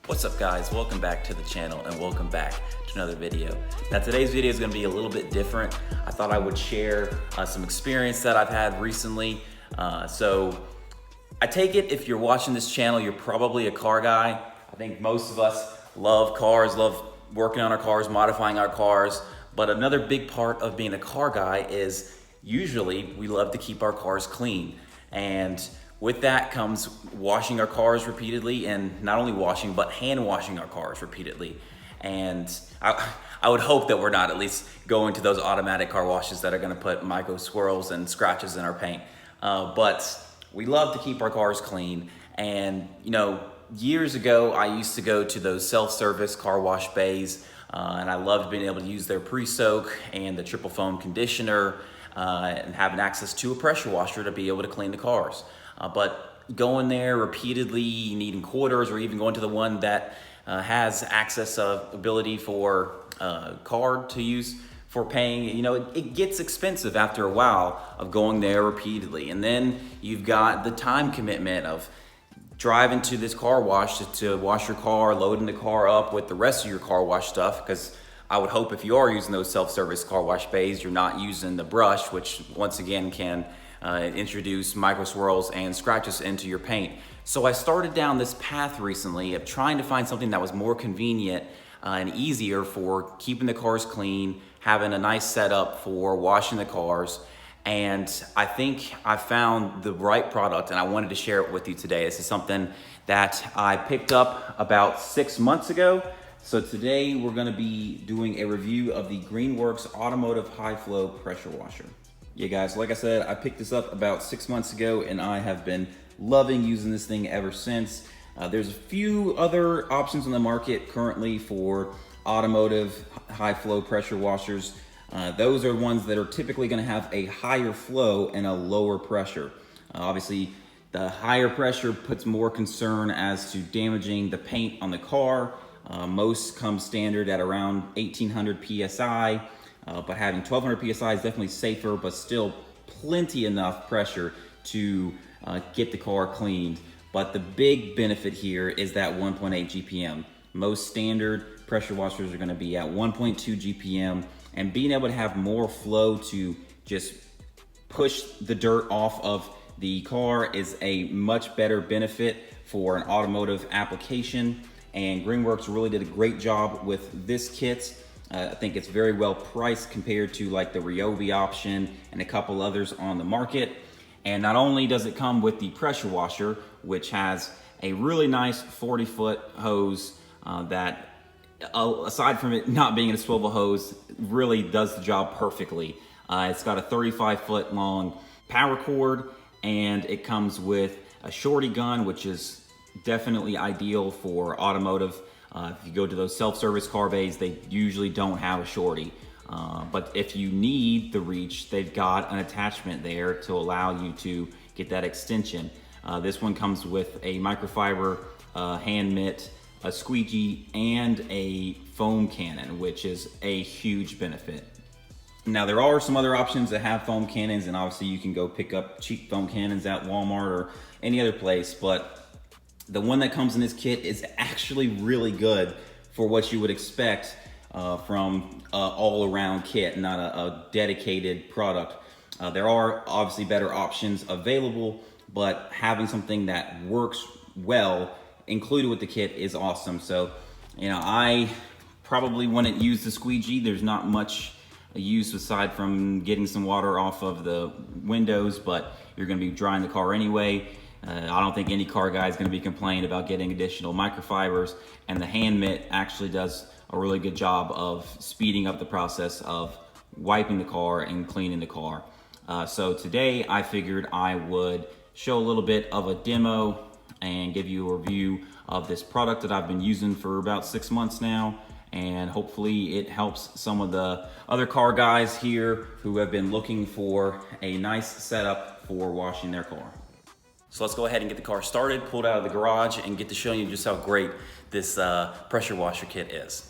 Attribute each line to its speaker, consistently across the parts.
Speaker 1: What's up guys, welcome back to the channel and welcome back to another video. Now today's video is going to be a little bit different. I thought I would share some experience that I've had recently. So I take it if you're watching this channel, you're probably a car guy. I think most of us love cars, love working on our cars, modifying our cars. But another big part of being a car guy is usually we love to keep our cars clean. And with that comes washing our cars repeatedly, and not only washing, but hand washing our cars repeatedly. And I would hope that we're not at least going to those automatic car washes that are gonna put micro swirls and scratches in our paint. But we love to keep our cars clean. And you know, years ago, I used to go to those self-service car wash bays, and I loved being able to use their pre-soak and the triple foam conditioner, and having access to a pressure washer to be able to clean the cars. But going there repeatedly, needing quarters, or even going to the one that has access ability for card to use for paying, you know, it gets expensive after a while of going there repeatedly. And then you've got the time commitment of driving to this car wash to wash your car, loading the car up with the rest of your car wash stuff, because I would hope if you are using those self-service car wash bays, you're not using the brush, which once again can introduce micro swirls and scratches into your paint. So I started down this path recently of trying to find something that was more convenient and easier for keeping the cars clean, having a nice setup for washing the cars. And I think I found the right product, and I wanted to share it with you today. This is something that I picked up about 6 months ago. So today we're gonna be doing a review of the Greenworks Automotive High Flow Pressure Washer. Yeah guys, like I said, I picked this up about 6 months ago and I have been loving using this thing ever since. There's a few other options on the market currently for automotive high flow pressure washers. Those are ones that are typically gonna have a higher flow and a lower pressure. Obviously, the higher pressure puts more concern as to damaging the paint on the car. Most come standard at around 1800 PSI. But having 1200 PSI is definitely safer, but still plenty enough pressure to get the car cleaned. But the big benefit here is that 1.8 GPM. Most standard pressure washers are gonna be at 1.2 GPM, and being able to have more flow to just push the dirt off of the car is a much better benefit for an automotive application. And Greenworks really did a great job with this kit. I think it's very well priced compared to like the Ryobi option and a couple others on the market. And not only does it come with the pressure washer, which has a really nice 40-foot hose that, aside from it not being a swivel hose, really does the job perfectly. It's got a 35-foot long power cord, and it comes with a shorty gun, which is definitely ideal for automotive. If you go to those self-service car bays, they usually don't have a shorty. But if you need the reach, they've got an attachment there to allow you to get that extension. This one comes with a microfiber hand mitt, a squeegee, and a foam cannon, which is a huge benefit. Now there are some other options that have foam cannons, and obviously you can go pick up cheap foam cannons at Walmart or any other place, but the one that comes in this kit is actually really good for what you would expect from all-around kit, not a dedicated product. There are obviously better options available, but having something that works well included with the kit is awesome. So, you know, I probably wouldn't use the squeegee. There's not much use aside from getting some water off of the windows, but you're gonna be drying the car anyway. I don't think any car guy is going to be complaining about getting additional microfibers, and the hand mitt actually does a really good job of speeding up the process of wiping the car and cleaning the car. So today I figured I would show a little bit of a demo and give you a review of this product that I've been using for about 6 months now, and hopefully it helps some of the other car guys here who have been looking for a nice setup for washing their car. So let's go ahead and get the car started, pull it out of the garage, and get to showing you just how great this pressure washer kit is.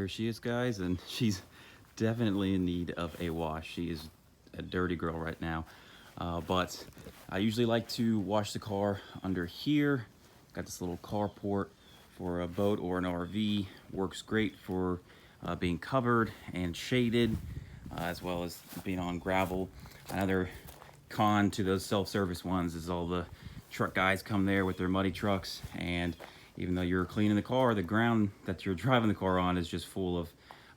Speaker 1: There she is, guys, and she's definitely in need of a wash. She is a dirty girl right now. But I usually like to wash the car under here. Got this little carport for a boat or an RV. Works great for being covered and shaded, as well as being on gravel. Another con to those self-service ones is all the truck guys come there with their muddy trucks, and even though you're cleaning the car, the ground that you're driving the car on is just full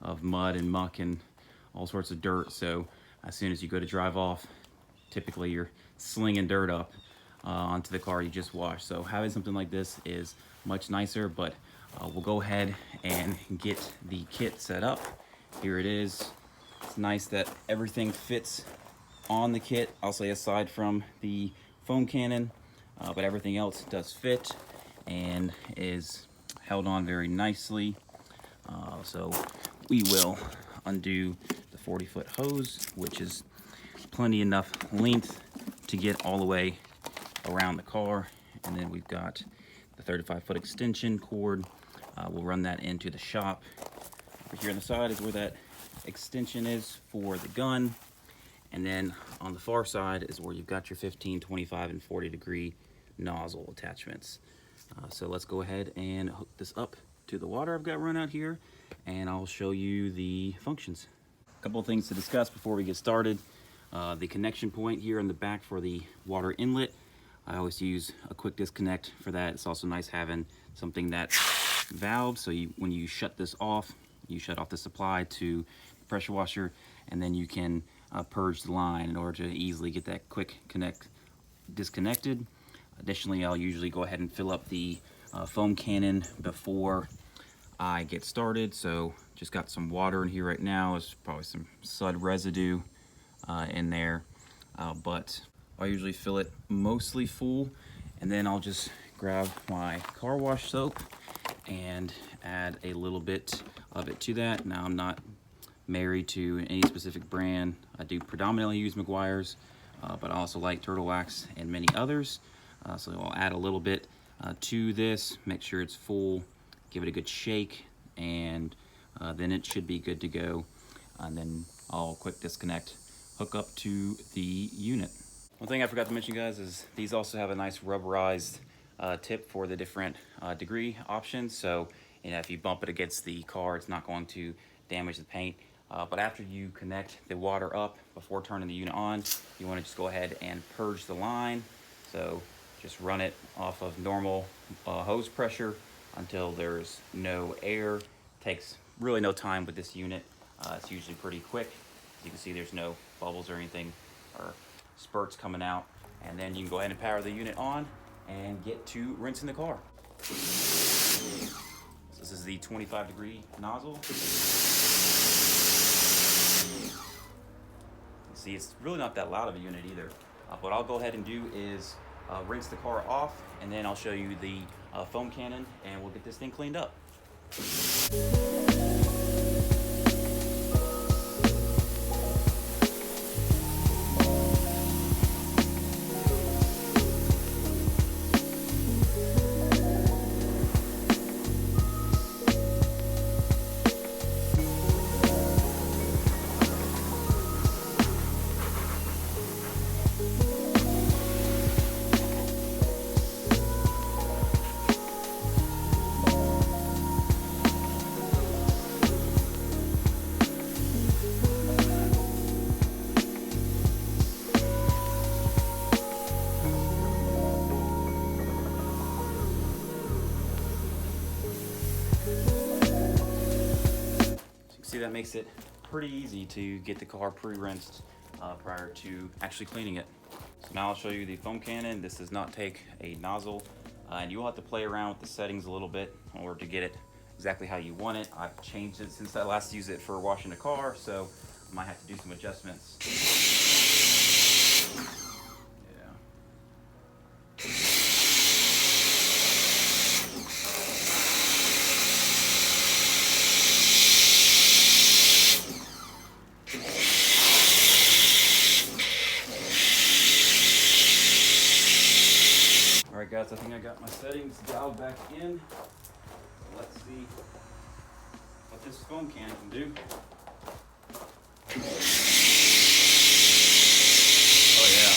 Speaker 1: of mud and muck and all sorts of dirt. So as soon as you go to drive off, typically you're slinging dirt up onto the car you just washed. So having something like this is much nicer, but we'll go ahead and get the kit set up. Here it is. It's nice that everything fits on the kit, I'll say, aside from the foam cannon, but everything else does fit and is held on very nicely. So we will undo the 40-foot hose, which is plenty enough length to get all the way around the car. And then we've got the 35-foot extension cord. We'll run that into the shop. Over here on the side is where that extension is for the gun. And then on the far side is where you've got your 15, 25, and 40-degree nozzle attachments. So let's go ahead and hook this up to the water I've got run out here, and I'll show you the functions. A couple of things to discuss before we get started. The connection point here in the back for the water inlet, I always use a quick disconnect for that. It's also nice having something that's valved, so when you shut this off, you shut off the supply to the pressure washer, and then you can purge the line in order to easily get that quick disconnected. Additionally, I'll usually go ahead and fill up the foam cannon before I get started. So just got some water in here right now. There's probably some sud residue in there, but I usually fill it mostly full, and then I'll just grab my car wash soap and add a little bit of it to that. Now, I'm not married to any specific brand. I do predominantly use McGuire's, but I also like Turtle Wax and many others. So I'll add a little bit to this, make sure it's full, give it a good shake, and then it should be good to go. And then I'll quick disconnect, hook up to the unit. One thing I forgot to mention, guys, is these also have a nice rubberized tip for the different degree options. So if you bump it against the car, it's not going to damage the paint. But after you connect the water up before turning the unit on, you want to just go ahead and purge the line. So just run it off of normal hose pressure until there's no air. Takes really no time with this unit. It's usually pretty quick. As you can see, there's no bubbles or anything or spurts coming out. And then you can go ahead and power the unit on and get to rinsing the car. So this is the 25-degree nozzle. See, it's really not that loud of a unit either. What I'll go ahead and do is rinse the car off, and then I'll show you the foam cannon, and we'll get this thing cleaned up. See, that makes it pretty easy to get the car pre-rinsed prior to actually cleaning it. So now I'll show you the foam cannon. This does not take a nozzle, and you'll have to play around with the settings a little bit in order to get it exactly how you want it. I've changed it since I last used it for washing the car, so I might have to do some adjustments. Alright guys, I think I got my settings dialed back in. Let's see what what this foam can do. Oh yeah.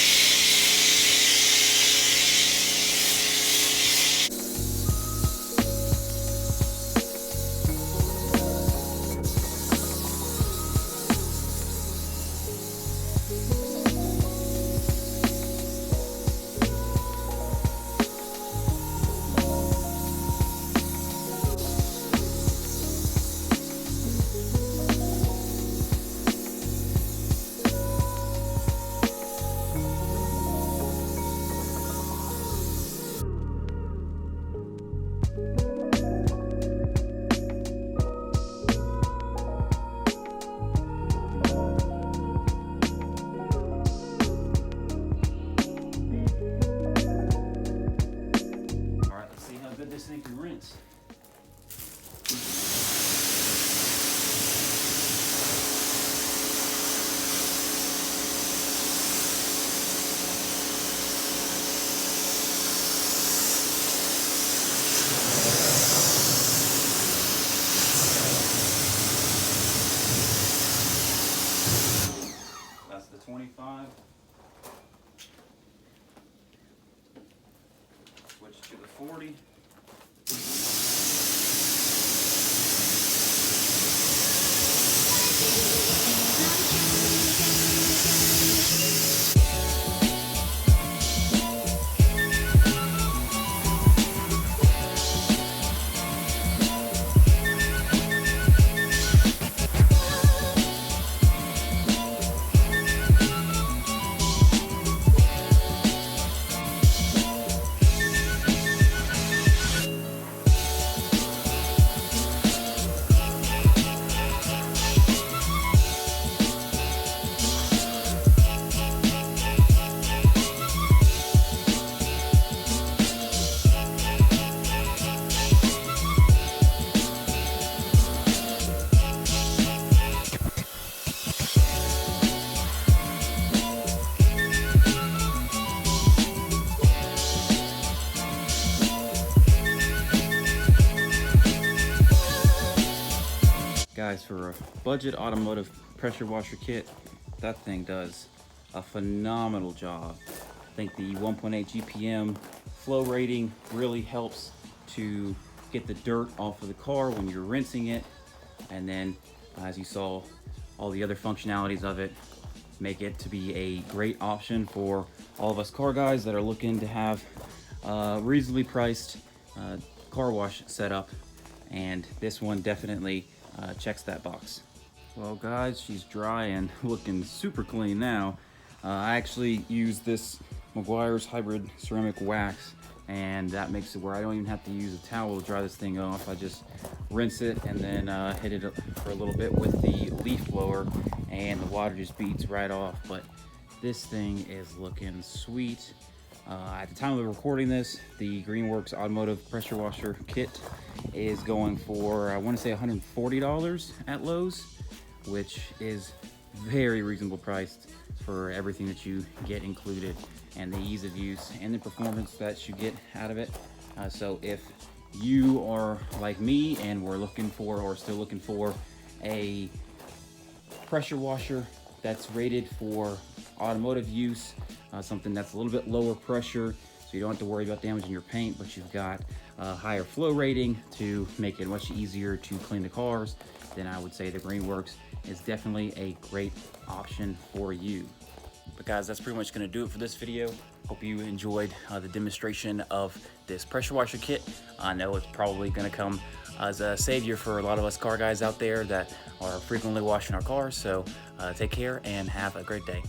Speaker 1: This thing can rinse. That's the 25. Switch to the 40. Guys, for a budget automotive pressure washer kit, that thing does a phenomenal job. I think the 1.8 GPM flow rating really helps to get the dirt off of the car when you're rinsing it. And then, as you saw, all the other functionalities of it make it to be a great option for all of us car guys that are looking to have a reasonably priced car wash setup. And this one definitely checks that box. Well guys, she's dry and looking super clean now. I actually use this Meguiar's hybrid ceramic wax, and that makes it where I don't even have to use a towel to dry this thing off. I just rinse it and then hit it for a little bit with the leaf blower, and the water just beads right off. But this thing is looking sweet. At the time of recording this, the Greenworks Automotive pressure washer kit is going for, I want to say $140 at Lowe's, which is very reasonable priced for everything that you get included, and the ease of use and the performance that you get out of it. So if you are like me and we're looking for, or still looking for, a pressure washer that's rated for automotive use, something that's a little bit lower pressure, so you don't have to worry about damaging your paint, but you've got a higher flow rating to make it much easier to clean the cars, then I would say the Greenworks is definitely a great option for you. But guys, that's pretty much going to do it for this video. Hope you enjoyed the demonstration of this pressure washer kit. I know it's probably going to come as a savior for a lot of us car guys out there that are frequently washing our cars. So take care and have a great day.